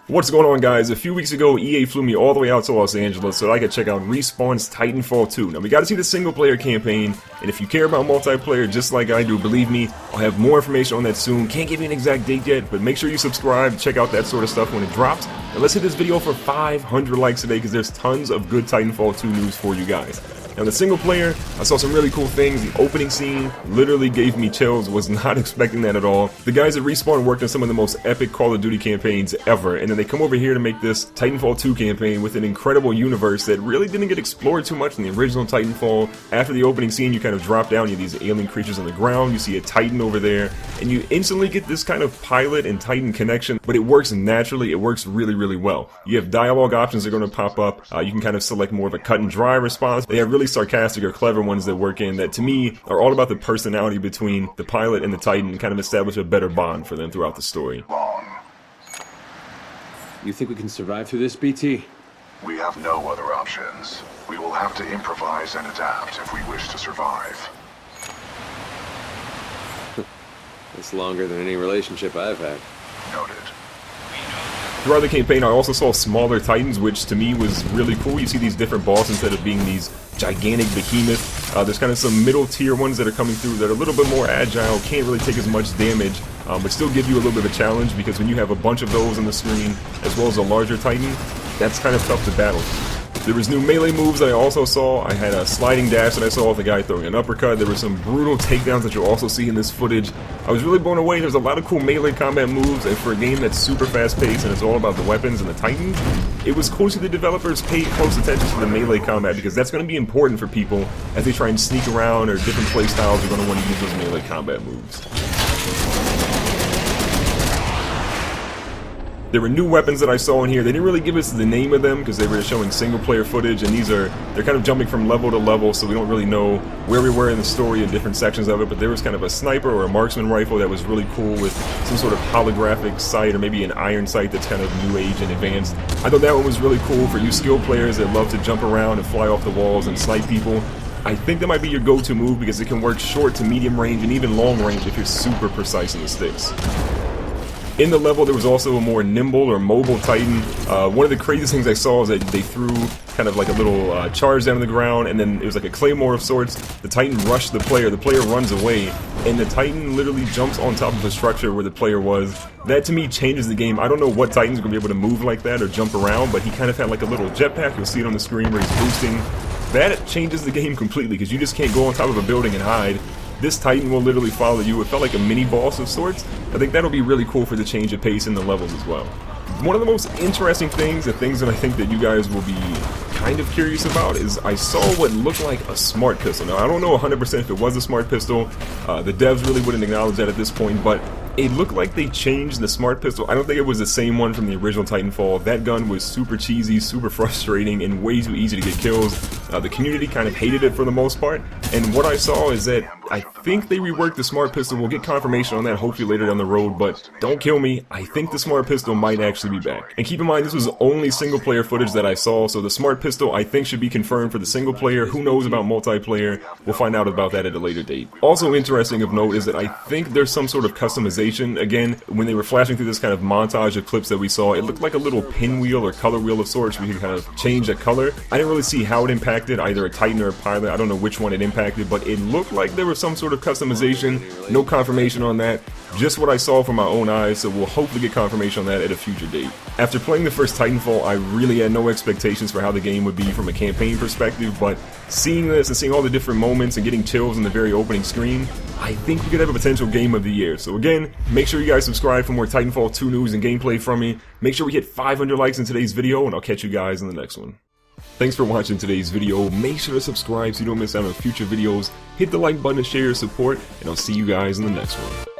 What's going on, guys? A few weeks ago, EA flew me all the way out to Los Angeles so that I could check out Respawn's Titanfall 2. Now, we got to see the single-player campaign, and if you care about multiplayer just like I do, believe me, I'll have more information on that soon. Can't give you an exact date yet, but make sure you subscribe, check out that sort of stuff when it drops. And let's hit this video for 500 likes today, because there's tons of good Titanfall 2 news for you guys. Now, the single player, I saw some really cool things. The opening scene literally gave me chills. Was not expecting that at all. The guys at Respawn worked on some of the most epic Call of Duty campaigns ever, and then they come over here to make this Titanfall 2 campaign with an incredible universe that really didn't get explored too much in the original Titanfall. After the opening scene, you kind of drop down, you have these alien creatures on the ground, you see a Titan over there, and you instantly get this kind of pilot and Titan connection, but it works naturally. It works really, really well. You have dialogue options that are going to pop up. You can kind of select more of a cut and dry response. They have really sarcastic or clever ones that work in that, to me, are all about the personality between the pilot and the Titan and kind of establish a better bond for them throughout the story. You think we can survive through this, BT? We have no other options. We will have to improvise and adapt if we wish to survive. That's longer than any relationship I've had. Noted. Throughout the campaign, I also saw smaller Titans, which to me was really cool. You see these different bosses instead of being these gigantic behemoths. There's kind of some middle tier ones that are coming through that are a little bit more agile, can't really take as much damage, but still give you a little bit of a challenge, because when you have a bunch of those on the screen, as well as a larger Titan, that's kind of tough to battle. There was new melee moves that I also saw. I had a sliding dash that I saw with a guy throwing an uppercut. There were some brutal takedowns that you'll also see in this footage. I was really blown away. There's a lot of cool melee combat moves, and for a game that's super fast-paced and it's all about the weapons and the Titans, it was cool to see the developers pay close attention to the melee combat, because that's going to be important for people as they try and sneak around, or different playstyles are going to want to use those melee combat moves. There were new weapons that I saw in here. They didn't really give us the name of them because they were showing single player footage, and they're kind of jumping from level to level, so we don't really know where we were in the story in different sections of it. But there was kind of a sniper or a marksman rifle that was really cool with some sort of holographic sight, or maybe an iron sight that's kind of new age and advanced. I thought that one was really cool for you skilled players that love to jump around and fly off the walls and snipe people. I think that might be your go-to move, because it can work short to medium range and even long range if you're super precise in the sticks. In the level, there was also a more nimble or mobile Titan. One of the craziest things I saw is that they threw kind of like a little charge down on the ground, and then it was like a claymore of sorts. The Titan rushed the player runs away, and the Titan literally jumps on top of a structure where the player was. That, to me, changes the game. I don't know what Titan's going to be able to move like that or jump around, but he kind of had like a little jetpack. You'll see it on the screen where he's boosting. That changes the game completely, because you just can't go on top of a building and hide. This Titan will literally follow you. It felt like a mini boss of sorts. I think that'll be really cool for the change of pace in the levels as well. One of the most interesting things, the things that I think that you guys will be kind of curious about, is I saw what looked like a smart pistol. Now, I don't know 100% if it was a smart pistol. The devs really wouldn't acknowledge that at this point, but it looked like they changed the smart pistol. I don't think it was the same one from the original Titanfall. That gun was super cheesy, super frustrating, and way too easy to get kills. The community kind of hated it for the most part, and what I saw is that I think they reworked the smart pistol. We'll get confirmation on that hopefully later down the road, but don't kill me, I think the smart pistol might actually be back. And keep in mind, this was only single player footage that I saw, so the smart pistol I think should be confirmed for the single player. Who knows about multiplayer? We'll find out about that at a later date. Also interesting of note is that I think there's some sort of customization. Again, when they were flashing through this kind of montage of clips that we saw, it looked like a little pinwheel or color wheel of sorts where you could kind of change the color. I didn't really see how it impacted either a Titan or a pilot. I don't know which one it impacted, but it looked like there was some sort of customization. No confirmation on that. Just what I saw from my own eyes, so we'll hopefully get confirmation on that at a future date. After playing the first Titanfall, I really had no expectations for how the game would be from a campaign perspective, but seeing this and seeing all the different moments and getting chills in the very opening screen, I think we could have a potential game of the year. So again, make sure you guys subscribe for more Titanfall 2 news and gameplay from me. Make sure we hit 500 likes in today's video, and I'll catch you guys in the next one. Thanks for watching today's video. Make sure to subscribe so you don't miss out on future videos. Hit the like button to share your support, and I'll see you guys in the next one.